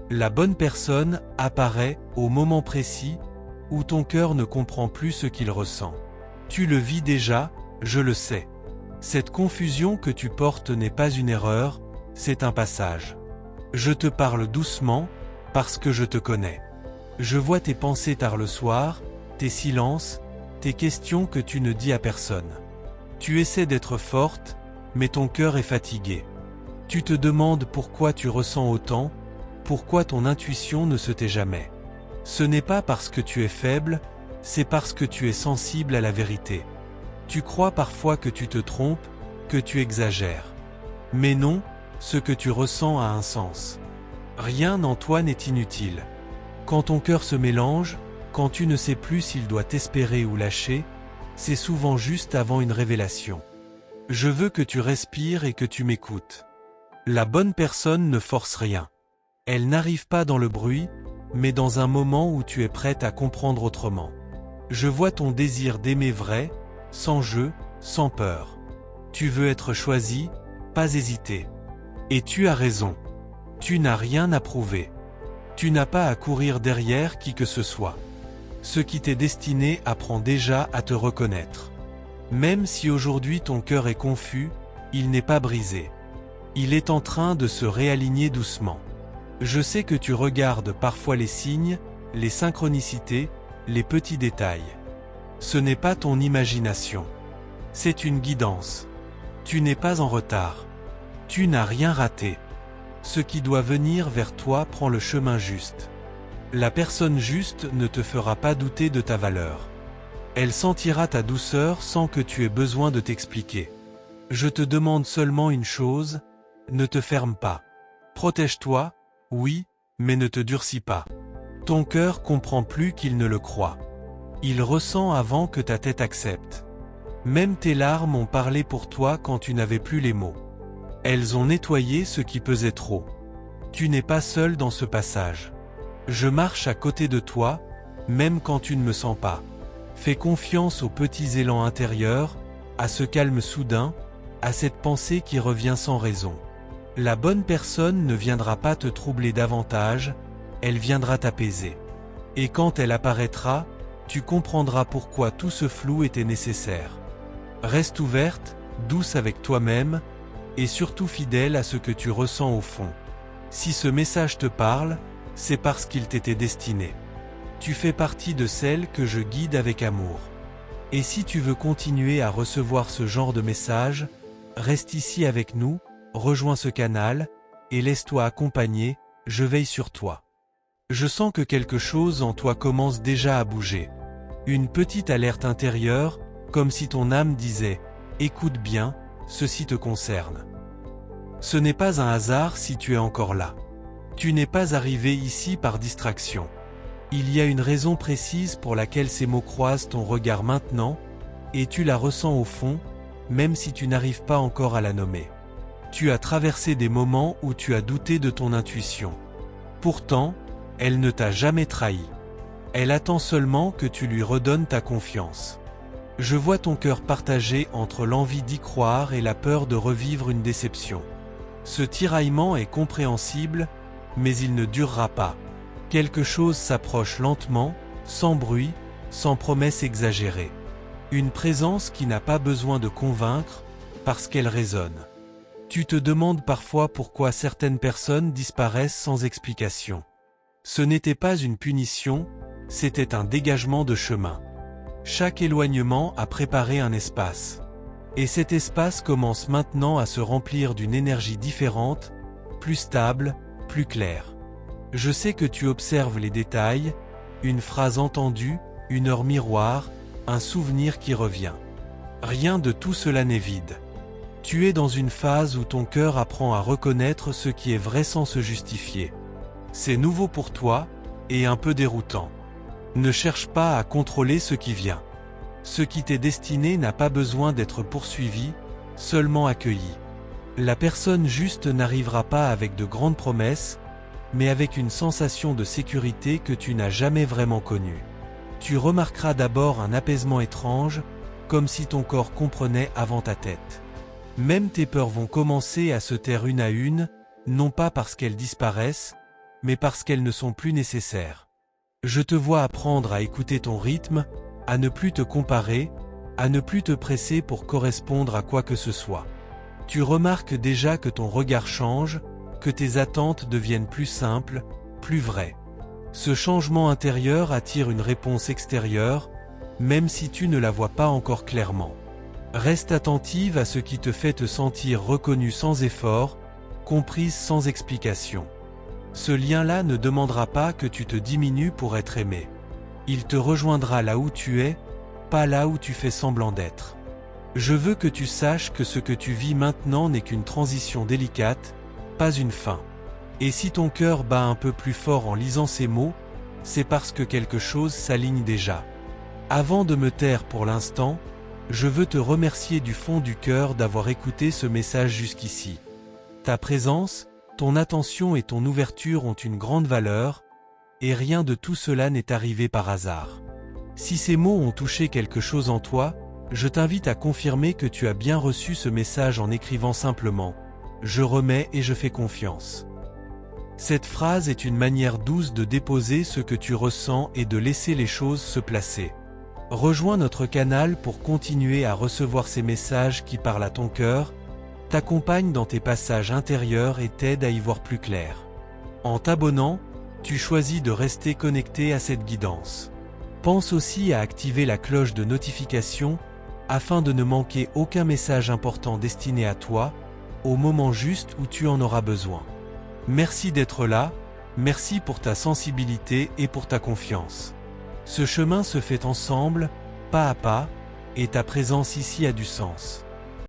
La bonne personne apparaît au moment précis où ton cœur ne comprend plus ce qu'il ressent. Tu le vis déjà, je le sais. Cette confusion que tu portes n'est pas une erreur, c'est un passage. Je te parle doucement, parce que je te connais. Je vois tes pensées tard le soir, tes silences, tes questions que tu ne dis à personne. Tu essaies d'être forte, mais ton cœur est fatigué. Tu te demandes pourquoi tu ressens autant, pourquoi ton intuition ne se tait jamais. Ce n'est pas parce que tu es faible, c'est parce que tu es sensible à la vérité. Tu crois parfois que tu te trompes, que tu exagères. Mais non, ce que tu ressens a un sens. Rien en toi n'est inutile. Quand ton cœur se mélange, quand tu ne sais plus s'il doit t'espérer ou lâcher, c'est souvent juste avant une révélation. Je veux que tu respires et que tu m'écoutes. La bonne personne ne force rien. Elle n'arrive pas dans le bruit, mais dans un moment où tu es prête à comprendre autrement. Je vois ton désir d'aimer vrai, sans jeu, sans peur. Tu veux être choisi, pas hésiter. Et tu as raison. Tu n'as rien à prouver. Tu n'as pas à courir derrière qui que ce soit. Ce qui t'est destiné apprend déjà à te reconnaître. Même si aujourd'hui ton cœur est confus, il n'est pas brisé. Il est en train de se réaligner doucement. Je sais que tu regardes parfois les signes, les synchronicités, les petits détails. Ce n'est pas ton imagination. C'est une guidance. Tu n'es pas en retard. Tu n'as rien raté. Ce qui doit venir vers toi prend le chemin juste. La personne juste ne te fera pas douter de ta valeur. Elle sentira ta douceur sans que tu aies besoin de t'expliquer. Je te demande seulement une chose, ne te ferme pas. Protège-toi, oui, mais ne te durcis pas. Ton cœur comprend plus qu'il ne le croit. Il ressent avant que ta tête accepte. Même tes larmes ont parlé pour toi quand tu n'avais plus les mots. Elles ont nettoyé ce qui pesait trop. Tu n'es pas seul dans ce passage. Je marche à côté de toi, même quand tu ne me sens pas. Fais confiance aux petits élans intérieurs, à ce calme soudain, à cette pensée qui revient sans raison. La bonne personne ne viendra pas te troubler davantage, elle viendra t'apaiser. Et quand elle apparaîtra, tu comprendras pourquoi tout ce flou était nécessaire. Reste ouverte, douce avec toi-même, et surtout fidèle à ce que tu ressens au fond. Si ce message te parle, c'est parce qu'il t'était destiné. Tu fais partie de celles que je guide avec amour. Et si tu veux continuer à recevoir ce genre de message, reste ici avec nous, rejoins ce canal, et laisse-toi accompagner, je veille sur toi. Je sens que quelque chose en toi commence déjà à bouger. Une petite alerte intérieure, comme si ton âme disait « Écoute bien, ceci te concerne ». Ce n'est pas un hasard si tu es encore là. Tu n'es pas arrivé ici par distraction. Il y a une raison précise pour laquelle ces mots croisent ton regard maintenant, et tu la ressens au fond, même si tu n'arrives pas encore à la nommer. Tu as traversé des moments où tu as douté de ton intuition. Pourtant, elle ne t'a jamais trahi. Elle attend seulement que tu lui redonnes ta confiance. Je vois ton cœur partagé entre l'envie d'y croire et la peur de revivre une déception. Ce tiraillement est compréhensible, mais il ne durera pas. Quelque chose s'approche lentement, sans bruit, sans promesse exagérée. Une présence qui n'a pas besoin de convaincre, parce qu'elle résonne. Tu te demandes parfois pourquoi certaines personnes disparaissent sans explication. Ce n'était pas une punition, c'était un dégagement de chemin. Chaque éloignement a préparé un espace. Et cet espace commence maintenant à se remplir d'une énergie différente, plus stable, plus claire. Je sais que tu observes les détails, une phrase entendue, une heure miroir, un souvenir qui revient. Rien de tout cela n'est vide. Tu es dans une phase où ton cœur apprend à reconnaître ce qui est vrai sans se justifier. C'est nouveau pour toi, et un peu déroutant. Ne cherche pas à contrôler ce qui vient. Ce qui t'est destiné n'a pas besoin d'être poursuivi, seulement accueilli. La personne juste n'arrivera pas avec de grandes promesses, mais avec une sensation de sécurité que tu n'as jamais vraiment connue. Tu remarqueras d'abord un apaisement étrange, comme si ton corps comprenait avant ta tête. Même tes peurs vont commencer à se taire une à une, non pas parce qu'elles disparaissent, mais parce qu'elles ne sont plus nécessaires. Je te vois apprendre à écouter ton rythme, à ne plus te comparer, à ne plus te presser pour correspondre à quoi que ce soit. Tu remarques déjà que ton regard change, que tes attentes deviennent plus simples, plus vraies. Ce changement intérieur attire une réponse extérieure, même si tu ne la vois pas encore clairement. Reste attentive à ce qui te fait te sentir reconnue sans effort, comprise sans explication. Ce lien-là ne demandera pas que tu te diminues pour être aimé. Il te rejoindra là où tu es, pas là où tu fais semblant d'être. Je veux que tu saches que ce que tu vis maintenant n'est qu'une transition délicate, pas une fin. Et si ton cœur bat un peu plus fort en lisant ces mots, c'est parce que quelque chose s'aligne déjà. Avant de me taire pour l'instant, je veux te remercier du fond du cœur d'avoir écouté ce message jusqu'ici. Ta présence, ton attention et ton ouverture ont une grande valeur, et rien de tout cela n'est arrivé par hasard. Si ces mots ont touché quelque chose en toi, je t'invite à confirmer que tu as bien reçu ce message en écrivant simplement « Je remets et je fais confiance ». Cette phrase est une manière douce de déposer ce que tu ressens et de laisser les choses se placer. Rejoins notre canal pour continuer à recevoir ces messages qui parlent à ton cœur, t'accompagnent dans tes passages intérieurs et t'aident à y voir plus clair. En t'abonnant, tu choisis de rester connecté à cette guidance. Pense aussi à activer la cloche de notification afin de ne manquer aucun message important destiné à toi, au moment juste où tu en auras besoin. Merci d'être là, merci pour ta sensibilité et pour ta confiance. Ce chemin se fait ensemble, pas à pas, et ta présence ici a du sens.